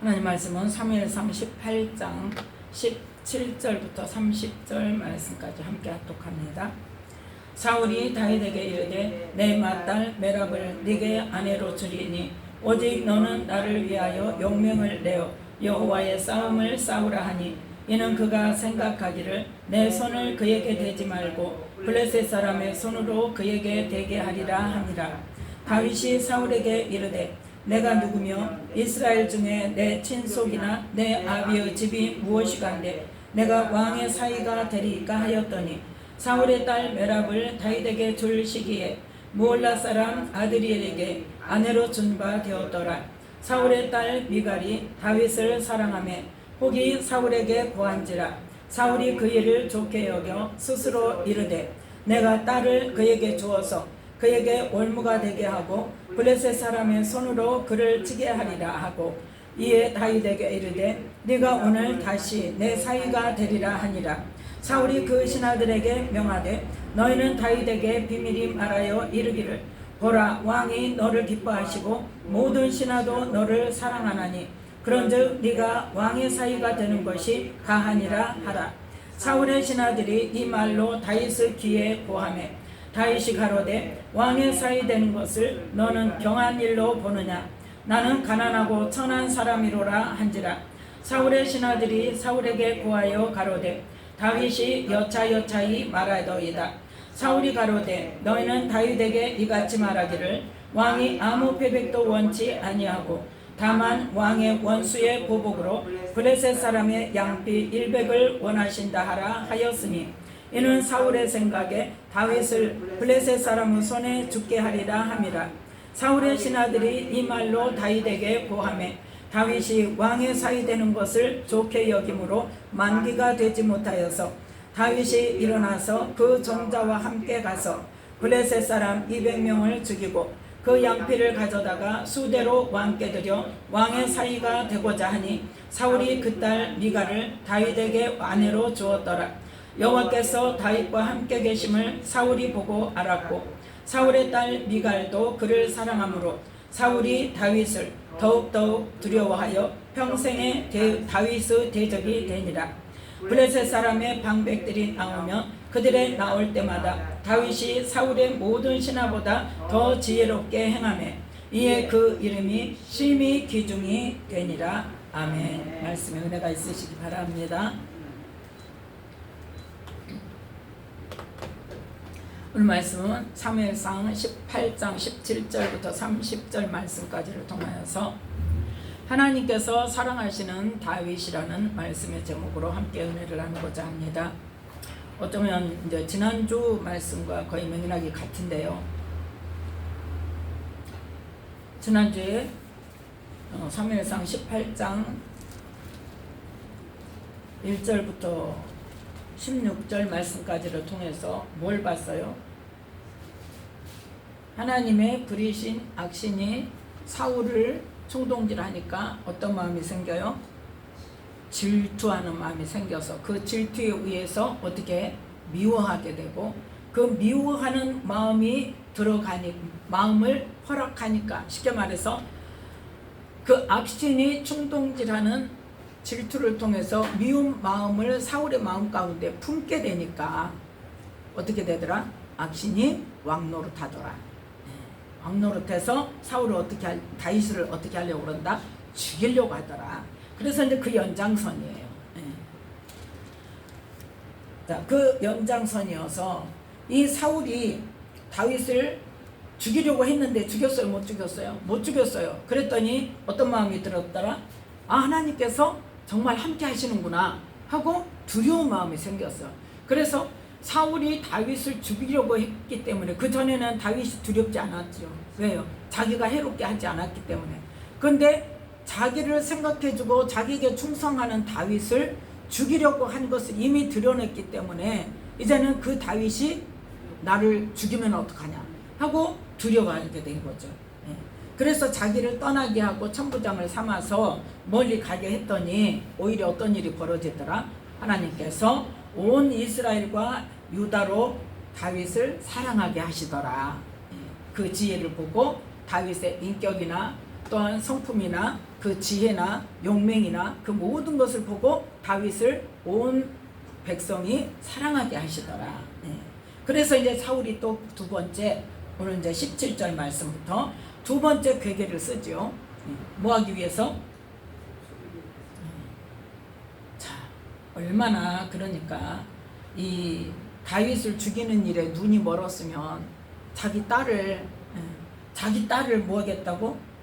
하나님 말씀은 사무엘상 18장 17절부터 30절 말씀까지 함께 합독합니다. 사울이 다윗에게 이르되 내 맏딸 메랍을 네게 아내로 주리니 오직 너는 나를 위하여 용명을 내어 여호와의 싸움을 싸우라 하니 이는 그가 생각하기를 내 손을 그에게 대지 말고 블레셋 사람의 손으로 그에게 대게 하리라 하니라. 다윗이 사울에게 이르되 내가 누구며 이스라엘 중에 내 친속이나 내 아비의 집이 무엇이간데 내가 왕의 사위가 되리까 하였더니 사울의 딸 메랍을 다윗에게 줄 시기에 무올라 사람 아드리엘에게 아내로 준 바 되었더라. 사울의 딸 미갈이 다윗을 사랑하며 혹이 사울에게 보한지라. 사울이 그 일을 좋게 여겨 스스로 이르되 내가 딸을 그에게 주어서 그에게 올무가 되게 하고 블레셋 사람의 손으로 그를 치게 하리라 하고 이에 다윗에게 이르되 네가 오늘 다시 내 사위가 되리라 하니라. 사울이 그 신하들에게 명하되 너희는 다윗에게 비밀히 말하여 이르기를 보라 왕이 너를 기뻐하시고 모든 신하도 너를 사랑하나니 그런즉 네가 왕의 사위가 되는 것이 가하니라 하라. 사울의 신하들이 이 말로 다윗의 귀에 고하매 다윗이 가로되 왕의 사위 되는 것을 너는 경한 일로 보느냐. 나는 가난하고 천한 사람이로라 한지라. 사울의 신하들이 사울에게 고하여 가로되 다윗이 여차여차히 말하더이다. 사울이 가로되 너희는 다윗에게 이같이 말하기를 왕이 아무 패백도 원치 아니하고 다만 왕의 원수의 보복으로 블레셋 사람의 양피 100을 원하신다 하라 하였으니 이는 사울의 생각에 다윗을 블레셋 사람의 손에 죽게 하리라 함이라. 사울의 신하들이 이 말로 다윗에게 고하매 다윗이 왕의 사위 되는 것을 좋게 여김으로 만기가 되지 못하여서 다윗이 일어나서 그 종자와 함께 가서 블레셋 사람 200명을 죽이고 그 양피를 가져다가 수대로 왕께 드려 왕의 사위가 되고자 하니 사울이 그 딸 미갈을 다윗에게 아내로 주었더라. 여호와께서 다윗과 함께 계심을 사울이 보고 알았고 사울의 딸 미갈도 그를 사랑하므로 사울이 다윗을 더욱더욱 두려워하여 평생에 다윗의 대적이 되니라. 블레셋 사람의 방백들이 나오며 그들의 나올 때마다 다윗이 사울의 모든 신하보다 더 지혜롭게 행하매 이에 그 이름이 심히 기중이 되니라. 아멘. 말씀에 은혜가 있으시기 바랍니다. 오늘 말씀은 사무엘상 18장 17절부터 30절 말씀까지를 통하여서 하나님께서 사랑하시는 다윗이라는 말씀의 제목으로 함께 은혜를 나누고자 합니다. 어쩌면 이제 지난주 말씀과 거의 맥락이 같은데요. 지난주에 사무엘상 18장 1절부터 16절 말씀까지를 통해서 뭘 봤어요? 하나님의 부리신 악신이 사울을 총동질하니까 어떤 마음이 생겨요? 질투하는 마음이 생겨서 그 질투에 의해서 어떻게 미워하게 되고 그 미워하는 마음이 들어가니 마음을 허락하니까 쉽게 말해서 그 악신이 충동질하는 질투를 통해서 미운 마음을 사울의 마음 가운데 품게 되니까 어떻게 되더라? 악신이 왕노릇하더라. 왕노릇해서 사울을 다윗을 어떻게 하려고 그런다? 죽이려고 하더라. 그래서 이제 그 연장선이에요. 자, 그 연장선이어서 이 사울이 다윗을 죽이려고 했는데 죽였어요? 못 죽였어요? 못 죽였어요. 그랬더니 어떤 마음이 들었더라? 아, 하나님께서 정말 함께 하시는구나 하고 두려운 마음이 생겼어요. 그래서 사울이 다윗을 죽이려고 했기 때문에 그 전에는 다윗이 두렵지 않았죠. 왜요? 자기가 해롭게 하지 않았기 때문에. 그런데 자기를 생각해주고 자기에게 충성하는 다윗을 죽이려고 한 것을 이미 드러냈기 때문에 이제는 그 다윗이 나를 죽이면 어떡하냐 하고 두려워하게 된 거죠. 그래서 자기를 떠나게 하고 천부장을 삼아서 멀리 가게 했더니 오히려 어떤 일이 벌어지더라? 하나님께서 온 이스라엘과 유다로 다윗을 사랑하게 하시더라. 그 지혜를 보고 다윗의 인격이나 어떠한 성품이나 그 지혜나 용맹이나 그 모든 것을 보고 다윗을 온 백성이 사랑하게 하시더라. 그래서 이제 사울이 또 두 번째, 오늘 이제 17절 말씀부터 두 번째 괴계를 쓰죠. 뭐 하기 위해서? 자, 얼마나 그러니까 이 다윗을 죽이는 일에 눈이 멀었으면 자기 딸을 뭐 하겠다고?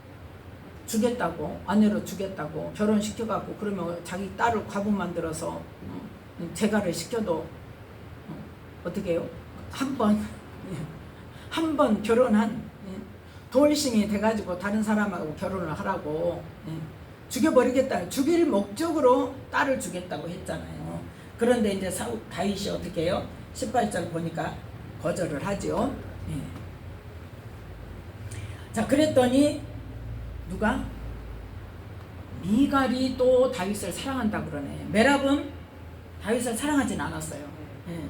주겠다고, 아내로 주겠다고, 결혼시켜갖고 그러면 자기 딸을 과부 만들어서 재가를 시켜도 어떻게 해요? 한 번 결혼한 돌싱이 돼가지고 다른 사람하고 결혼을 하라고 죽여버리겠다. 죽일 목적으로 딸을 주겠다고 했잖아요. 그런데 이제 다윗이 어떻게 해요? 18절 보니까 거절을 하죠. 자, 그랬더니 누가? 미갈이 또 다윗을 사랑한다 그러네. 메랍은 다윗을 사랑하진 않았어요.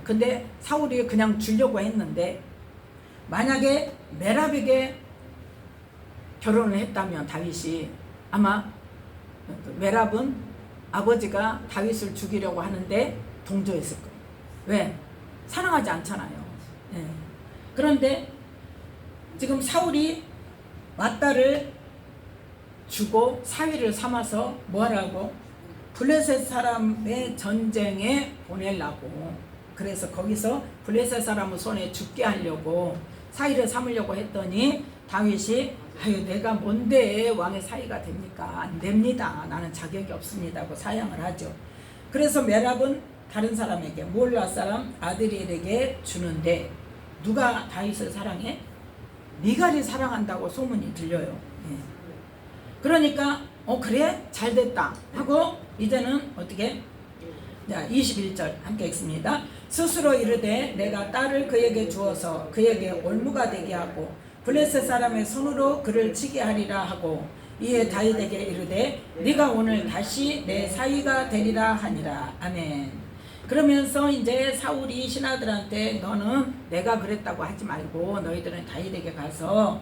근데 사울이 그냥 주려고 했는데, 만약에 메랍에게 결혼을 했다면 다윗이 아마 메랍은 아버지가 다윗을 죽이려고 하는데 동조했을 거예요. 왜? 사랑하지 않잖아요. 그런데 지금 사울이 맏딸을 주고 사위를 삼아서 뭐하라고? 블레셋 사람의 전쟁에 보내려고, 그래서 거기서 블레셋 사람의 손에 죽게 하려고 사위를 삼으려고 했더니 다윗이 아유 내가 뭔데 왕의 사위가 됩니까? 안 됩니다. 나는 자격이 없습니다 하고 사양을 하죠. 그래서 메랍은 다른 사람에게, 몰라 사람 아드리엘에게 주는데 누가 다윗을 사랑해? 미갈이 사랑한다고 소문이 들려요. 그러니까 그래? 잘됐다 하고 이제는 어떻게? 자, 21절 함께 읽습니다. 스스로 이르되 내가 딸을 그에게 주어서 그에게 올무가 되게 하고 블레셋 사람의 손으로 그를 치게 하리라 하고, 이에 다윗에게 이르되 네가 오늘 다시 내 사위가 되리라 하니라. 아멘. 그러면서 이제 사울이 신하들한테 너는 내가 그랬다고 하지 말고 너희들은 다윗에게 가서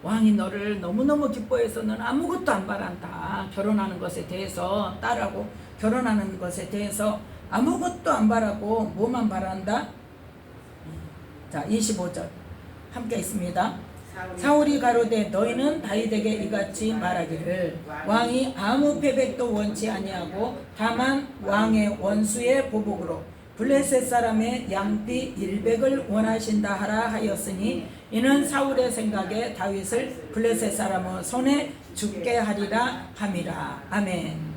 왕이 너를 너무너무 기뻐해서 너는 아무것도 안 바란다. 결혼하는 것에 대해서, 딸하고 결혼하는 것에 대해서 아무것도 안 바라고 뭐만 바란다? 자, 25절 함께 있습니다. 사울이 가로되 너희는 다윗에게 이같이 말하기를 왕이 아무 패백도 원치 아니하고 다만 왕의 원수의 보복으로 블레셋 사람의 양피 100을 원하신다 하라 하였으니 이는 사울의 생각에 다윗을 블레셋 사람의 손에 죽게 하리라 함이라. 아멘.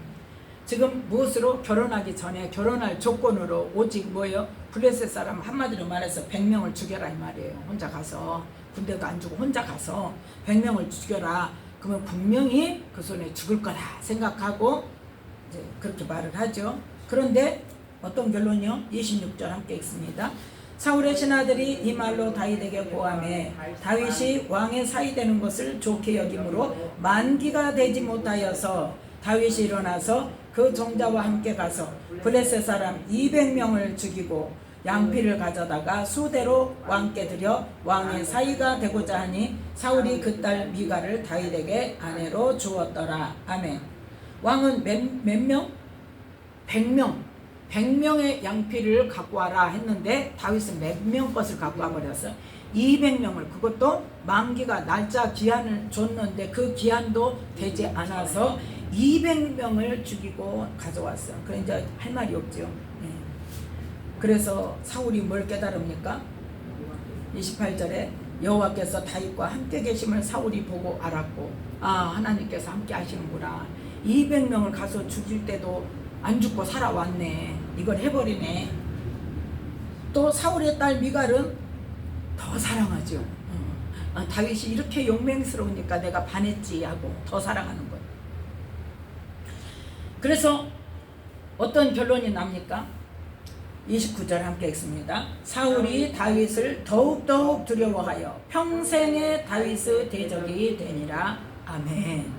지금 무엇으로? 결혼하기 전에 결혼할 조건으로 오직 뭐예요? 블레셋 사람, 한마디로 말해서 100명을 죽여라 이 말이에요. 혼자 가서, 군대도 안 주고 혼자 가서 100명을 죽여라. 그러면 분명히 그 손에 죽을 거다 생각하고 이제 그렇게 말을 하죠. 그런데 어떤 결론이요? 26절 함께 읽습니다. 사울의 신하들이 이 말로 다윗에게 고하매 다윗이 왕의 사위 되는 것을 좋게 여김으로 만기가 되지 못하여서 다윗이 일어나서 그 종자와 함께 가서 블레셋 사람 200명을 죽이고 양피를 가져다가 수대로 왕께 드려 왕의 사위가 되고자 하니 사울이 그 딸 미갈을 다윗에게 아내로 주었더라. 아멘. 왕은 몇 명? 100명. 100명의 양피를 갖고 와라 했는데 다윗은 몇 명 것을 갖고 와버렸어? 200명을. 그것도 만기가 날짜 기한을 줬는데 그 기한도 되지 않아서 200명을 죽이고 가져왔어. 그래 이제 할 말이 없죠. 그래서 사울이 뭘 깨달습니까? 28절에 여호와께서 다윗과 함께 계심을 사울이 보고 알았고, 아 하나님께서 함께 하시는구나. 200명을 가서 죽일 때도 안 죽고 살아왔네. 이걸 해버리네. 또 사울의 딸 미갈은 더 사랑하죠. 다윗이 이렇게 용맹스러우니까 내가 반했지 하고 더 사랑하는 거예요. 그래서 어떤 결론이 납니까? 29절 함께 읽습니다. 사울이 다윗을 더욱더욱 두려워하여 평생의 다윗의 대적이 되니라. 아멘.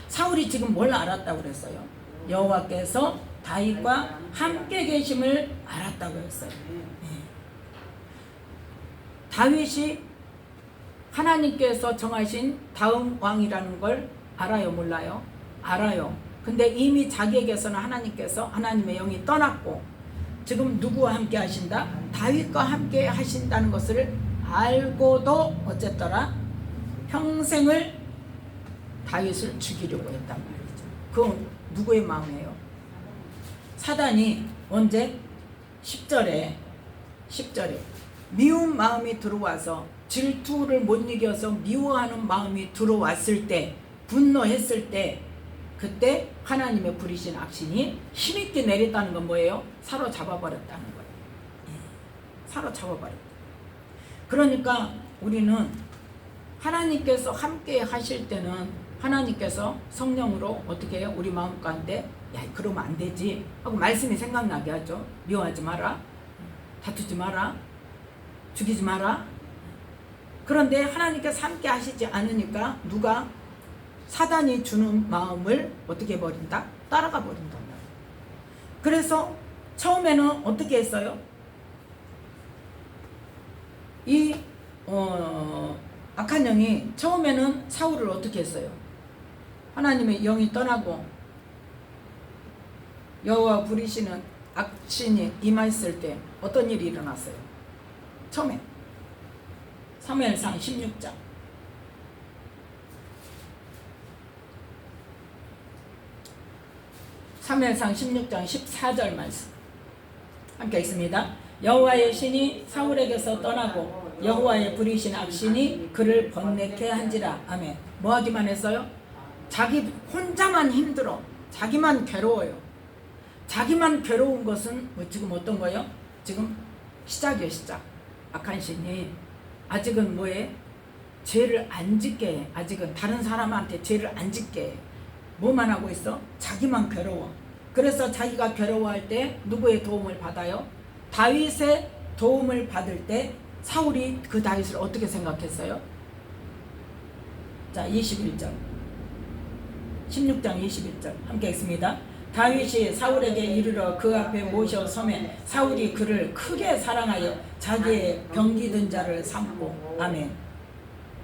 사울이 지금 뭘 알았다고 그랬어요? 여호와께서 다윗과 함께 계심을 알았다고 했어요. 다윗이 하나님께서 정하신 다음 왕이라는 걸 알아요, 몰라요? 알아요. 근데 이미 자기에게서는 하나님의 영이 떠났고 지금 누구와 함께 하신다? 다윗과 함께 하신다는 것을 알고도 어쨌더라? 평생을 다윗을 죽이려고 했단 말이죠. 그건 누구의 마음이에요? 사단이 언제? 10절에 미운 마음이 들어와서 질투를 못 이겨서 미워하는 마음이 들어왔을 때, 분노했을 때, 그때 하나님의 부리신 악신이 힘있게 내렸다는 건 뭐예요? 사로잡아버렸다는 거예요. 사로잡아버렸다. 그러니까 우리는 하나님께서 함께 하실 때는 하나님께서 성령으로 어떻게 해요? 우리 마음 가운데 야 그러면 안 되지 하고 말씀이 생각나게 하죠. 미워하지 마라, 다투지 마라, 죽이지 마라. 그런데 하나님께서 함께 하시지 않으니까 누가? 사단이 주는 마음을 어떻게 해버린다? 따라가 버린단 말이에요. 그래서 처음에는 어떻게 했어요? 이 악한 영이 처음에는 사울을 어떻게 했어요? 하나님의 영이 떠나고 여호와 부리시는 악신이 임했을 때 어떤 일이 일어났어요? 처음에 사무엘상 16장 사무엘상 16장 14절 말씀 함께 있습니다. 여호와의 신이 사울에게서 떠나고 여호와의 부리신 악신이 그를 번뇌케 한지라. 아멘. 뭐 하기만 했어요? 자기 혼자만 힘들어. 자기만 괴로워요. 자기만 괴로운 것은 지금 어떤 거예요? 지금 시작이에요, 시작. 악한 신이 아직은 뭐해? 죄를 안 짓게 해. 아직은 다른 사람한테 죄를 안 짓게 해. 뭐만 하고 있어? 자기만 괴로워. 그래서 자기가 괴로워할 때 누구의 도움을 받아요? 다윗의 도움을 받을 때 사울이 그 다윗을 어떻게 생각했어요? 자, 21절 16장 21절 함께 있습니다. 다윗이 사울에게 이르러 그 앞에 모셔 서매 사울이 그를 크게 사랑하여 자기의 병기든 자를 삼고. 아멘.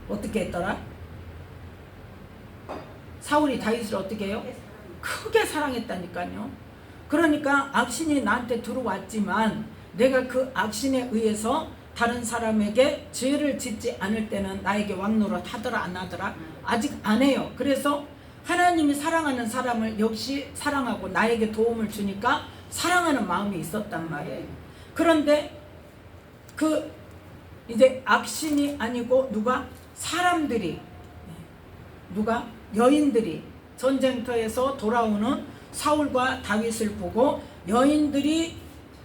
어떻게 했더라? 사울이 다윗을 어떻게 해요? 크게 사랑했다니까요. 그러니까 악신이 나한테 들어왔지만 내가 그 악신에 의해서 다른 사람에게 죄를 짓지 않을 때는 나에게 왕노릇 하더라 안 하더라? 아직 안 해요. 그래서 하나님이 사랑하는 사람을 역시 사랑하고 나에게 도움을 주니까 사랑하는 마음이 있었단 말이에요. 그런데 그 이제 악신이 아니고 누가? 사람들이, 누가? 여인들이 전쟁터에서 돌아오는 사울과 다윗을 보고 여인들이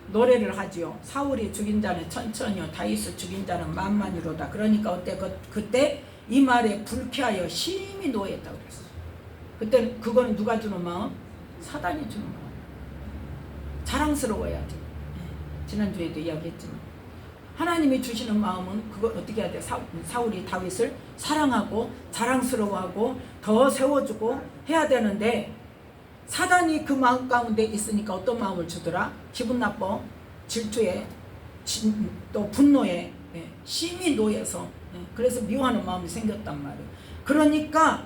노래를 하지요. 사울이 죽인 자는 천천히요 다윗을 죽인 자는 만만이로다. 그러니까 어때? 그때 이 말에 불쾌하여 심히 노했다고 그랬어. 그때 그건 누가 주는 마음? 사단이 주는 마음. 자랑스러워야지. 지난주에도 이야기했지만 하나님이 주시는 마음은 그걸 어떻게 해야 돼? 사울이 다윗을 사랑하고 자랑스러워하고 더 세워주고 해야 되는데 사단이 그 마음 가운데 있으니까 어떤 마음을 주더라? 기분 나빠, 질투에, 또 분노에, 심히 노해서, 그래서 미워하는 마음이 생겼단 말이에요. 그러니까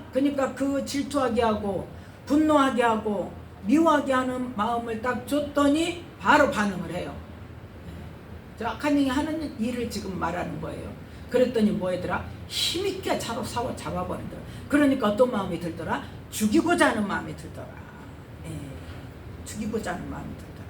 그 질투하게 하고 분노하게 하고 미워하게 하는 마음을 딱 줬더니 바로 반응을 해요. 저 악한 영이 하는 일을 지금 말하는 거예요. 그랬더니 뭐더라? 힘있게 잡아버린다. 그러니까 어떤 마음이 들더라? 죽이고자 하는 마음이 들더라. 죽이고자 하는 마음이 들더라.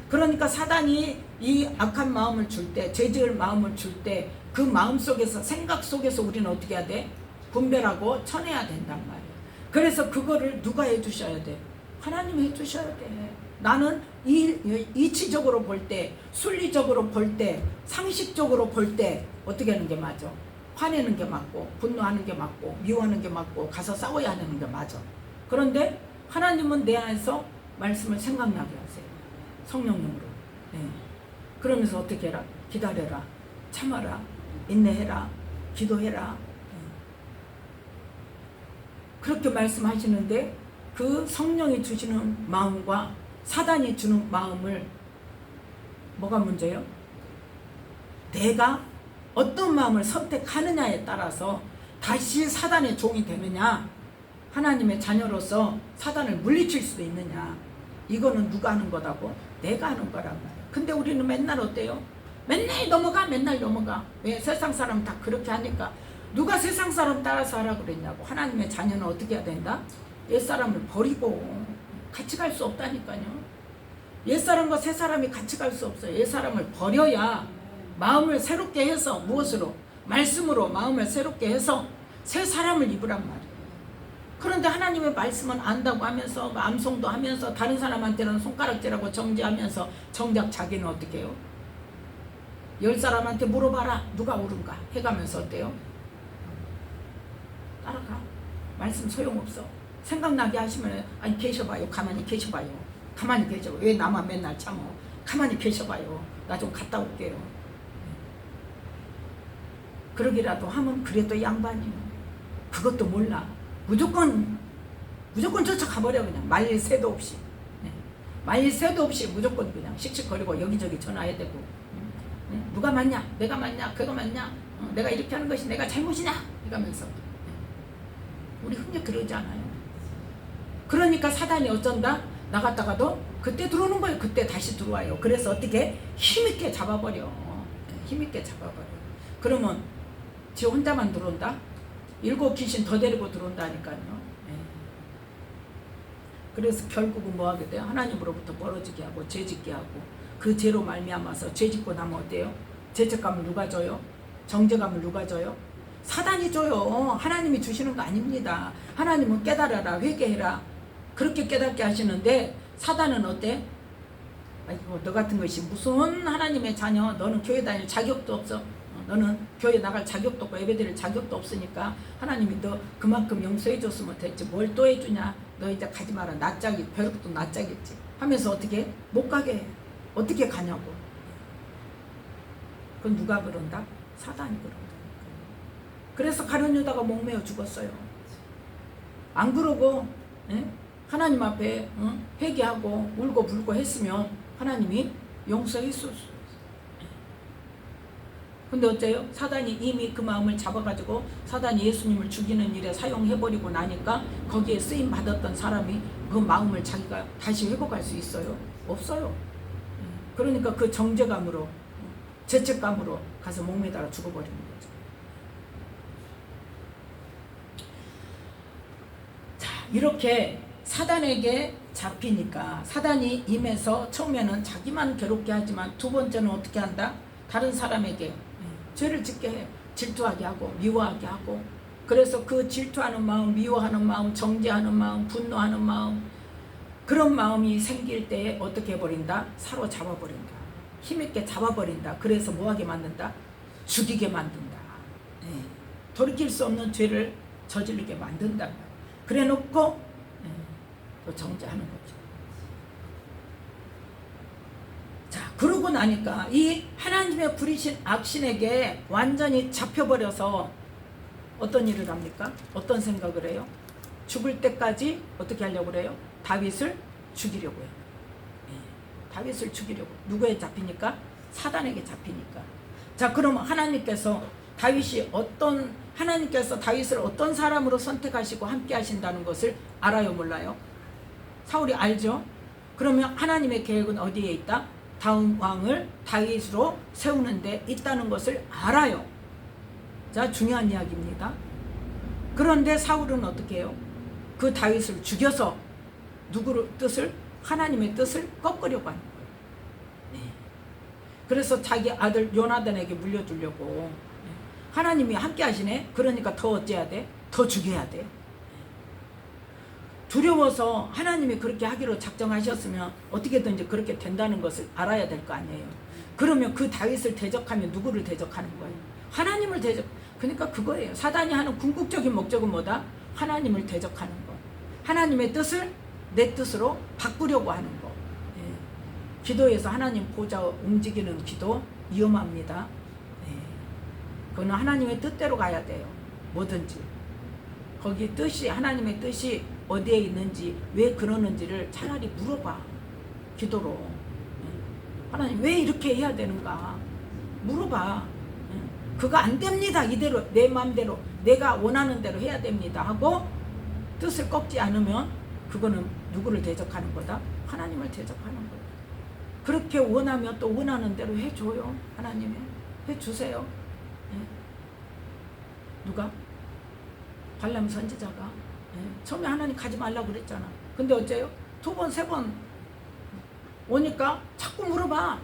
그러니까 사단이 이 악한 마음을 줄 때, 죄지을 마음을 줄 때 그 마음 속에서, 생각 속에서 우리는 어떻게 해야 돼? 분별하고 쳐내야 된단 말이에요. 그래서 그거를 누가 해주셔야 돼? 하나님이 해주셔야 돼. 나는 이치적으로 볼 때, 순리적으로 볼 때, 상식적으로 볼 때 어떻게 하는 게 맞아? 화내는 게 맞고, 분노하는 게 맞고, 미워하는 게 맞고, 가서 싸워야 하는 게 맞아. 그런데 하나님은 내 안에서 말씀을 생각나게 하세요. 성령님으로. 그러면서 어떻게 해라? 기다려라. 참아라. 인내해라. 기도해라. 그렇게 말씀하시는데 그 성령이 주시는 마음과 사단이 주는 마음을 뭐가 문제예요? 내가 어떤 마음을 선택하느냐에 따라서 다시 사단의 종이 되느냐, 하나님의 자녀로서 사단을 물리칠 수도 있느냐, 이거는 누가 하는 거다고? 내가 하는 거란 말이야. 근데 우리는 맨날 어때요? 맨날 넘어가, 맨날 넘어가. 왜? 세상 사람 다 그렇게 하니까. 누가 세상 사람 따라서 하라 그랬냐고. 하나님의 자녀는 어떻게 해야 된다? 옛사람을 버리고 같이 갈 수 없다니까요. 옛사람과 새사람이 같이 갈 수 없어요. 옛사람을 버려야 마음을 새롭게 해서, 무엇으로? 말씀으로 마음을 새롭게 해서 새 사람을 입으란 말이에요. 그런데 하나님의 말씀은 안다고 하면서 암송도 하면서 다른 사람한테는 손가락질하고 정죄하면서 정작 자기는 어떻게 해요? 10사람한테 물어봐라, 누가 옳은가 해가면서 어때요? 따라가. 말씀 소용없어. 생각나게 하시면 아니 계셔봐요. 가만히 계셔봐요. 가만히 계셔봐요. 왜 나만 맨날 참어? 가만히 계셔봐요. 나 좀 갔다 올게요. 그러기라도 하면 그래도 양반이요. 그것도 몰라. 무조건 쫓아가버려. 그냥 말릴 새도 없이. 말릴 새도 없이 무조건 그냥 씩씩거리고 여기저기 전화해야 되고. 누가 맞냐? 내가 맞냐? 그가 맞냐? 내가 이렇게 하는 것이 내가 잘못이냐? 이러면서. 우리 흔히 그러지 않아요. 그러니까 사단이 어쩐다? 나갔다가도 그때 들어오는 거예요. 그때 다시 들어와요. 그래서 어떻게? 힘있게 잡아버려. 힘있게 잡아버려. 그러면 지 혼자만 들어온다? 7 귀신 더 데리고 들어온다니까요. 그래서 결국은 뭐 하게 돼요? 하나님으로부터 멀어지게 하고 죄짓게 하고, 그 죄로 말미암아서 죄짓고 나면 어때요? 죄책감을 누가 줘요? 정죄감을 누가 줘요? 사단이 줘요. 하나님이 주시는 거 아닙니다. 하나님은 깨달아라, 회개해라, 그렇게 깨닫게 하시는데, 사단은 어때? 아이고, 너 같은 것이 무슨 하나님의 자녀, 너는 교회 다닐 자격도 없어. 너는 교회 나갈 자격도 없고 예배드릴 자격도 없으니까 하나님이 너 그만큼 용서해 줬으면 됐지, 뭘 또 해주냐, 너 이제 가지 마라, 낯짝이, 벼룩도 낯짝이지 하면서 어떻게 못 가게 해. 어떻게 가냐고. 그건 누가 그런다? 사단이 그런다. 그래서 가룟 유다가 목매어 죽었어요. 안 그러고 하나님 앞에 회개하고 울고 불고 했으면 하나님이 용서했었어요. 근데 어째요? 사단이 이미 그 마음을 잡아가지고 사단이 예수님을 죽이는 일에 사용해버리고 나니까 거기에 쓰임 받았던 사람이 그 마음을 자기가 다시 회복할 수 있어요? 없어요. 그러니까 그 정죄감으로, 죄책감으로 가서 목매달아 죽어버리는 거죠. 자, 이렇게 사단에게 잡히니까 사단이 임해서 처음에는 자기만 괴롭게 하지만 두 번째는 어떻게 한다? 다른 사람에게 죄를 짓게 해. 질투하게 하고 미워하게 하고. 그래서 그 질투하는 마음, 미워하는 마음, 정죄하는 마음, 분노하는 마음, 그런 마음이 생길 때에 어떻게 해버린다? 사로잡아버린다. 힘있게 잡아버린다. 그래서 뭐하게 만든다? 죽이게 만든다. 돌이킬 수 없는 죄를 저지르게 만든다. 그래 놓고 또 정죄하는 거죠. 자, 그러고 나니까 이 하나님의 부리신 악신에게 완전히 잡혀버려서 어떤 일을 합니까? 어떤 생각을 해요? 죽을 때까지 어떻게 하려고 그래요? 다윗을 죽이려고 해요. 다윗을 죽이려고. 누구에 잡히니까? 사단에게 잡히니까. 자, 그럼 하나님께서 다윗을 어떤 사람으로 선택하시고 함께 하신다는 것을 알아요, 몰라요? 사울이 알죠? 그러면 하나님의 계획은 어디에 있다? 다음 왕을 다윗으로 세우는 데 있다는 것을 알아요. 자, 중요한 이야기입니다. 그런데 사울은 어떻게 해요? 그 다윗을 죽여서 누구의 뜻을? 하나님의 뜻을 꺾으려고 하는 거예요. 그래서 자기 아들 요나단에게 물려주려고. 하나님이 함께 하시네? 그러니까 더 어째야 돼? 더 죽여야 돼. 두려워서 하나님이 그렇게 하기로 작정하셨으면 어떻게든지 그렇게 된다는 것을 알아야 될 거 아니에요. 그러면 그 다윗을 대적하면 누구를 대적하는 거예요? 하나님을 그러니까 그거예요. 사단이 하는 궁극적인 목적은 뭐다? 하나님을 대적하는 거. 하나님의 뜻을 내 뜻으로 바꾸려고 하는 거. 기도에서 하나님 보좌 움직이는 기도 위험합니다. 그거는 하나님의 뜻대로 가야 돼요. 뭐든지. 거기 뜻이, 하나님의 뜻이 어디에 있는지, 왜 그러는지를 차라리 물어봐. 기도로. 하나님 왜 이렇게 해야 되는가 물어봐. 그거 안 됩니다. 이대로 내 마음대로 내가 원하는 대로 해야 됩니다 하고 뜻을 꺾지 않으면 그거는 누구를 대적하는 거다? 하나님을 대적하는 거예요. 그렇게 원하면 또 원하는 대로 해줘요. 하나님이 해주세요. 예. 누가? 발람 선지자가. 예. 처음에 하나님 가지 말라고 그랬잖아. 근데 어째요? 2번, 3번 오니까 자꾸 물어봐.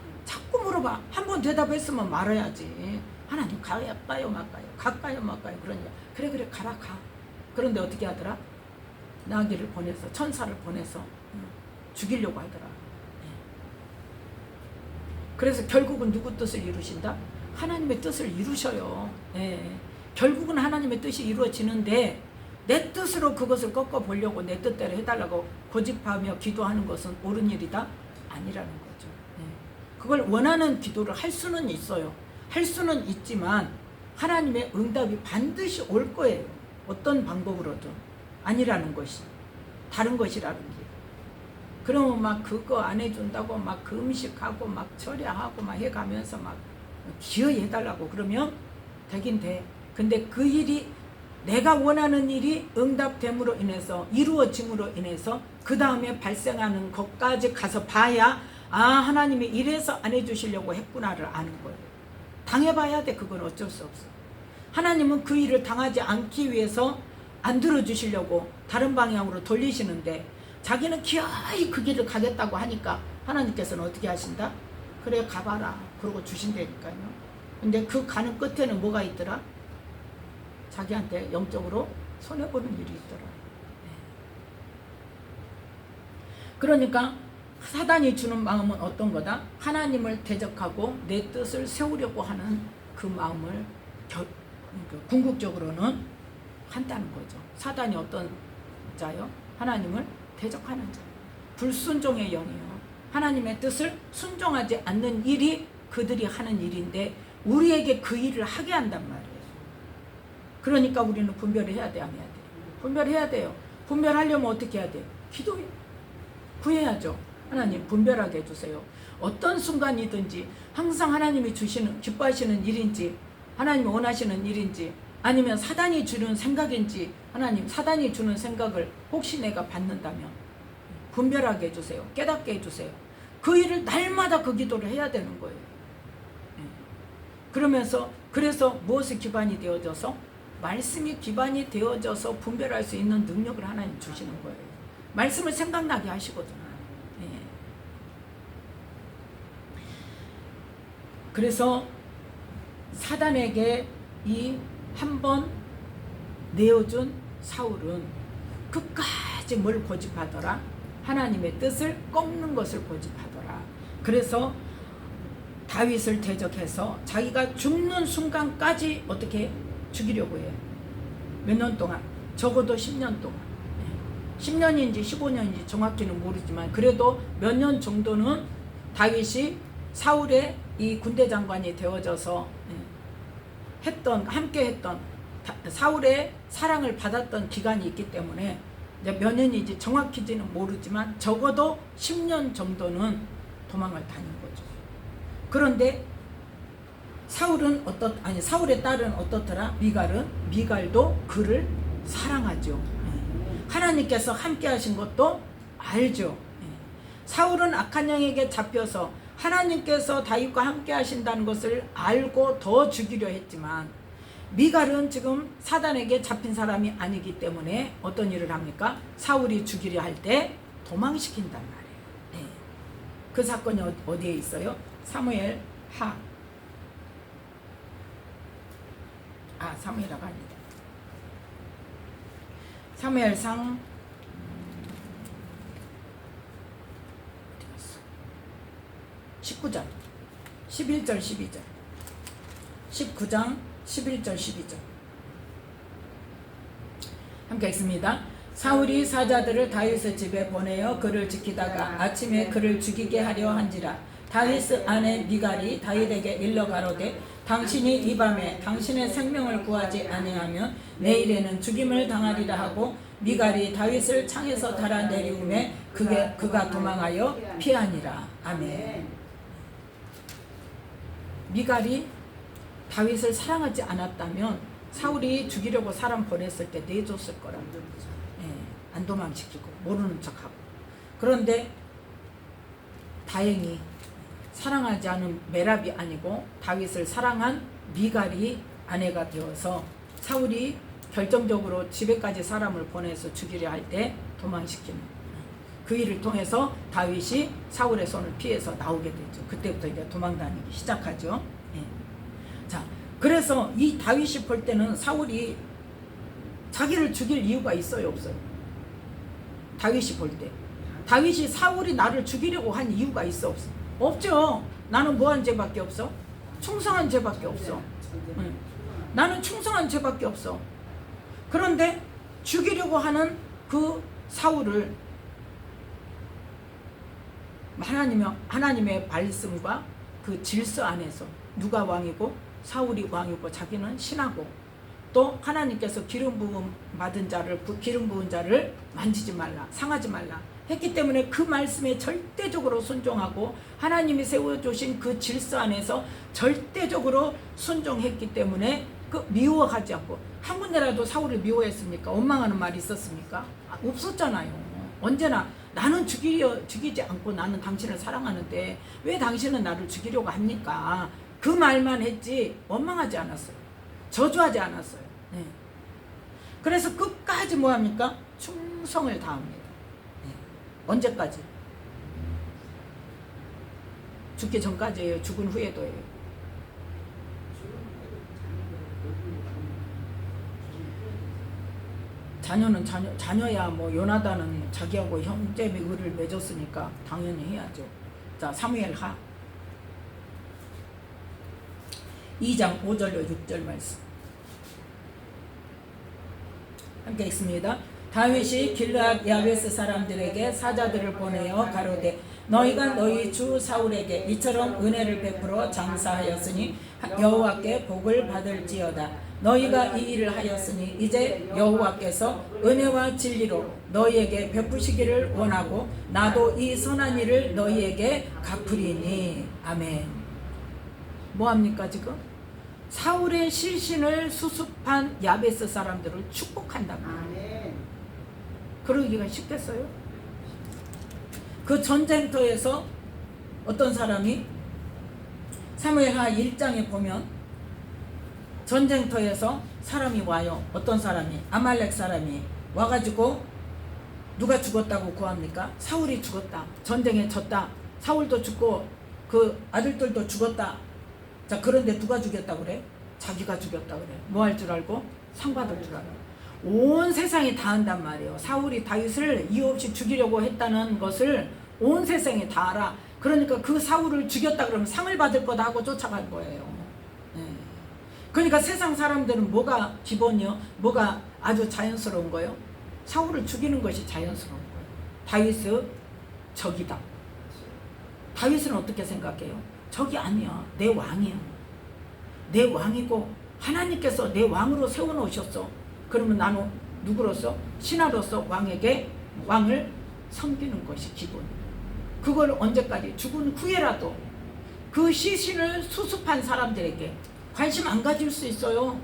한 번 대답했으면 말아야지. 하나님 갈까요 말까요? 갈까요 말까요? 그러니까 그래 가라 가. 그런데 어떻게 하더라? 나귀를 보내서 천사를 보내서 죽이려고 하더라. 그래서 결국은 누구 뜻을 이루신다? 하나님의 뜻을 이루셔요. 예. 결국은 하나님의 뜻이 이루어지는데 내 뜻으로 그것을 꺾어보려고 내 뜻대로 해달라고 고집하며 기도하는 것은 옳은 일이다? 아니라는 거죠. 예. 그걸 원하는 기도를 할 수는 있어요. 할 수는 있지만 하나님의 응답이 반드시 올 거예요. 어떤 방법으로든. 아니라는 것이. 다른 것이라는 게. 그러면 막 그거 안 해준다고 막 그 음식하고 막 처리하고 막 해가면서 막 기어이 해달라고 그러면 되긴 돼. 근데 그 일이 내가 원하는 일이 응답됨으로 인해서 이루어짐으로 인해서 그 다음에 발생하는 것까지 가서 봐야 아 하나님이 이래서 안 해주시려고 했구나를 아는 거예요. 당해봐야 돼. 그건 어쩔 수 없어. 하나님은 그 일을 당하지 않기 위해서 안 들어주시려고 다른 방향으로 돌리시는데 자기는 기어이 그 길을 가겠다고 하니까 하나님께서는 어떻게 하신다? 그래 가봐라. 그러고 주신다니까요. 근데 그 가는 끝에는 뭐가 있더라? 자기한테 영적으로 손해보는 일이 있더라. 그러니까 사단이 주는 마음은 어떤 거다? 하나님을 대적하고 내 뜻을 세우려고 하는 그 마음을 궁극적으로는 한다는 거죠. 사단이 어떤 자요? 하나님을 대적하는 자. 불순종의 영이요. 하나님의 뜻을 순종하지 않는 일이 그들이 하는 일인데 우리에게 그 일을 하게 한단 말이에요. 그러니까 우리는 분별을 해야 돼, 안 해야 돼? 분별해야 돼요. 분별하려면 어떻게 해야 돼? 기도해. 구해야죠. 하나님 분별하게 해주세요. 어떤 순간이든지 항상 하나님이 주시는 기뻐하시는 일인지 하나님이 원하시는 일인지 아니면 사단이 주는 생각인지 하나님 사단이 주는 생각을 혹시 내가 받는다면 분별하게 해주세요. 깨닫게 해주세요. 그 일을 날마다 그 기도를 해야 되는 거예요. 그래서 무엇이 기반이 되어져서 말씀이 기반이 되어져서 분별할 수 있는 능력을 하나님 주시는 거예요. 말씀을 생각나게 하시거든요. 그래서 사단에게 이 한 번 내어준 사울은 끝까지 뭘 고집하더라? 하나님의 뜻을 꺾는 것을 고집하더라. 그래서 다윗을 대적해서 자기가 죽는 순간까지 어떻게 죽이려고 해요. 몇 년 동안? 적어도 10년 동안. 10년인지 15년인지 정확히는 모르지만 그래도 몇 년 정도는 다윗이 사울의 이 군대 장관이 되어져서 함께 했던 사울의 사랑을 받았던 기간이 있기 때문에 이제 몇 년인지 정확히지는 모르지만 적어도 10년 정도는 도망을 다닌 거죠. 그런데 사울의 딸은 어떻더라? 미갈도 그를 사랑하죠. 하나님께서 함께 하신 것도 알죠. 사울은 악한 영에게 잡혀서 하나님께서 다윗과 함께 하신다는 것을 알고 더 죽이려 했지만 미갈은 지금 사단에게 잡힌 사람이 아니기 때문에 어떤 일을 합니까? 사울이 죽이려 할 때 도망시킨단 말이에요. 그 사건이 어디에 있어요? 사무엘하가 아니다. 사무엘상 19장 11절 12절 19장 11절 12절 함께 읽습니다. 사울이 사자들을 다윗의 집에 보내어 그를 지키다가 아침에 그를 죽이게 하려 한지라 다윗의 아내 미갈이 다윗에게 일러 가로되 당신이 이 밤에 당신의 생명을 구하지 아니하면 내일에는 죽임을 당하리라 하고 미갈이 다윗을 창에서 달아내리우매 그가 도망하여 피하니라. 아멘. 미갈이 다윗을 사랑하지 않았다면 사울이 죽이려고 사람 보냈을 때 내줬을 거라고. 안 도망시키고 모르는 척하고. 그런데 다행히 사랑하지 않은 메랍이 아니고 다윗을 사랑한 미갈이 아내가 되어서 사울이 결정적으로 집에까지 사람을 보내서 죽이려 할 때 도망시키는 그 일을 통해서 다윗이 사울의 손을 피해서 나오게 되죠. 그때부터 이제 도망다니기 시작하죠. 자, 그래서 이 다윗이 볼 때는 사울이 자기를 죽일 이유가 있어요, 없어요? 다윗이 볼 때 다윗이 사울이 나를 죽이려고 한 이유가 있어, 없어? 없죠. 나는 뭐한 죄밖에 없어? 충성한 죄밖에 없어. 나는 충성한 죄밖에 없어. 그런데 죽이려고 하는 그 사울을 하나님의 말씀과 그 질서 안에서 누가 왕이고 사울이 왕이고 자기는 신하고 또 하나님께서 기름 부음 받은 자를 기름 부은 자를 만지지 말라, 상하지 말라 했기 때문에 그 말씀에 절대적으로 순종하고 하나님이 세워주신 그 질서 안에서 절대적으로 순종했기 때문에 그 미워하지 않고 한 군데라도 사울을 미워했습니까? 원망하는 말이 있었습니까? 없었잖아요. 언제나 나는 죽이지 않고 나는 당신을 사랑하는데 왜 당신은 나를 죽이려고 합니까? 그 말만 했지 원망하지 않았어요. 저주하지 않았어요. 네. 그래서 끝까지 뭐합니까? 충성을 다합니다. 네. 언제까지? 죽기 전까지예요. 죽은 후에도예요. 자녀야 뭐 요나단은 자기하고 형제 의를 맺었으니까 당연히 해야죠. 자, 사무엘하 2장 5절로 6절 말씀 함께 읽습니다. 다윗이 길르앗 야베스 사람들에게 사자들을 보내어 가로되 너희가 너희 주 사울에게 이처럼 은혜를 베풀어 장사하였으니 여호와께 복을 받을지어다. 너희가 이 일을 하였으니 이제 여호와께서 은혜와 진리로 너희에게 베푸시기를 원하고 나도 이 선한 일을 너희에게 갚으리니. 아멘. 뭐합니까 지금? 사울의 실신을 수습한 야베스 사람들을 축복한다고. 그러기가 쉽겠어요? 그 전쟁터에서 어떤 사람이 사무엘하 1장에 보면 전쟁터에서 사람이 와요. 어떤 사람이? 아말렉 사람이 와가지고 누가 죽었다고 구합니까? 사울이 죽었다. 전쟁에 졌다. 사울도 죽고 그 아들들도 죽었다. 자, 그런데 누가 죽였다고 그래? 자기가 죽였다고 그래. 뭐 할 줄 알고? 상 받을 줄 알아. 온 세상이 다 한단 말이에요. 사울이 다윗을 이유 없이 죽이려고 했다는 것을 온 세상이 다 알아. 그러니까 그 사울을 죽였다 그러면 상을 받을 거다 하고 쫓아갈 거예요. 네. 그러니까 세상 사람들은 뭐가 기본이요? 뭐가 아주 자연스러운 거예요? 사울을 죽이는 것이 자연스러운 거예요. 다윗은 적이다. 다윗은 어떻게 생각해요? 적이 아니야. 내 왕이야. 내 왕이고 하나님께서 내 왕으로 세워놓으셨어. 그러면 나는 누구로서? 신하로서 왕을 섬기는 것이 기본. 그걸 언제까지? 죽은 후에라도 그 시신을 수습한 사람들에게 관심 안 가질 수 있어요.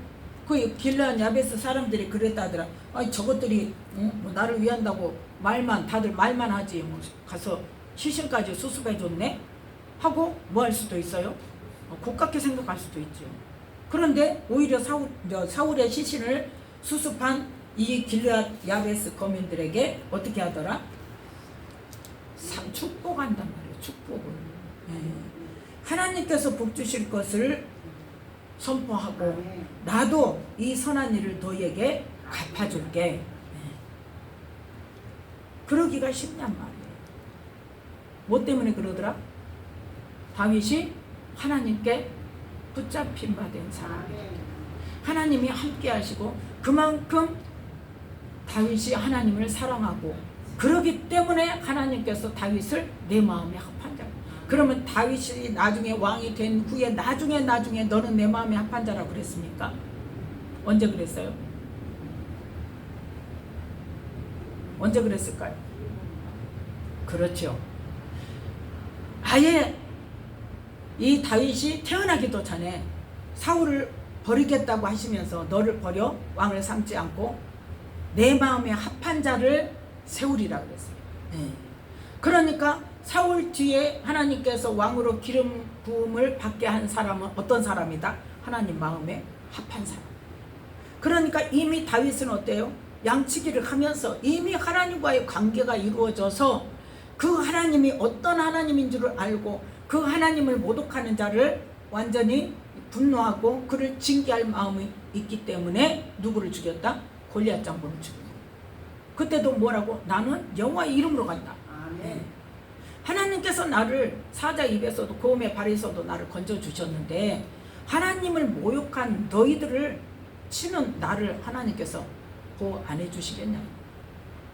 그 길르앗 야베스 사람들이 그랬다더라. 아니 저것들이 뭐 나를 위한다고 다들 말만 하지 뭐 가서 시신까지 수습해줬네? 하고 뭐 할 수도 있어요? 고깝게 생각할 수도 있죠. 그런데 오히려 사울의 시신을 수습한 이 길르앗 야베스 거민들에게 어떻게 하더라? 축복한단 말이에요. 축복을. 하나님께서 복 주실 것을 선포하고 나도 이 선한 일을 너희에게 갚아줄게. 그러기가 쉽냔 말이에요. 뭐 때문에 그러더라? 다윗이 하나님께 붙잡힌 바 된 사람이에요. 하나님이 함께 하시고 그만큼 다윗이 하나님을 사랑하고 그러기 때문에 하나님께서 다윗을 내 마음에 합한 자. 그러면 다윗이 나중에 왕이 된 후에 나중에 너는 내 마음에 합한 자라고 그랬습니까? 언제 그랬어요? 언제 그랬을까요? 그렇죠. 아예 이 다윗이 태어나기도 전에 사울을 버리겠다고 하시면서 너를 버려 왕을 삼지 않고 내 마음에 합한 자를 세우리라 그랬어요. 네. 그러니까 사울 뒤에 하나님께서 왕으로 기름 부음을 받게 한 사람은 어떤 사람이다? 하나님 마음에 합한 사람. 그러니까 이미 다윗은 어때요? 양치기를 하면서 이미 하나님과의 관계가 이루어져서 그 하나님이 어떤 하나님인 줄을 알고 그 하나님을 모독하는 자를 완전히 분노하고 그를 징계할 마음이 있기 때문에 누구를 죽였다? 골리앗 장군을 죽인 거예요. 그때도 뭐라고? 나는 여호와의 이름으로 간다. 네. 하나님께서 나를 사자 입에서도 고음의 발에서도 나를 건져주셨는데 하나님을 모욕한 너희들을 치는 나를 하나님께서 보호 안 해주시겠냐?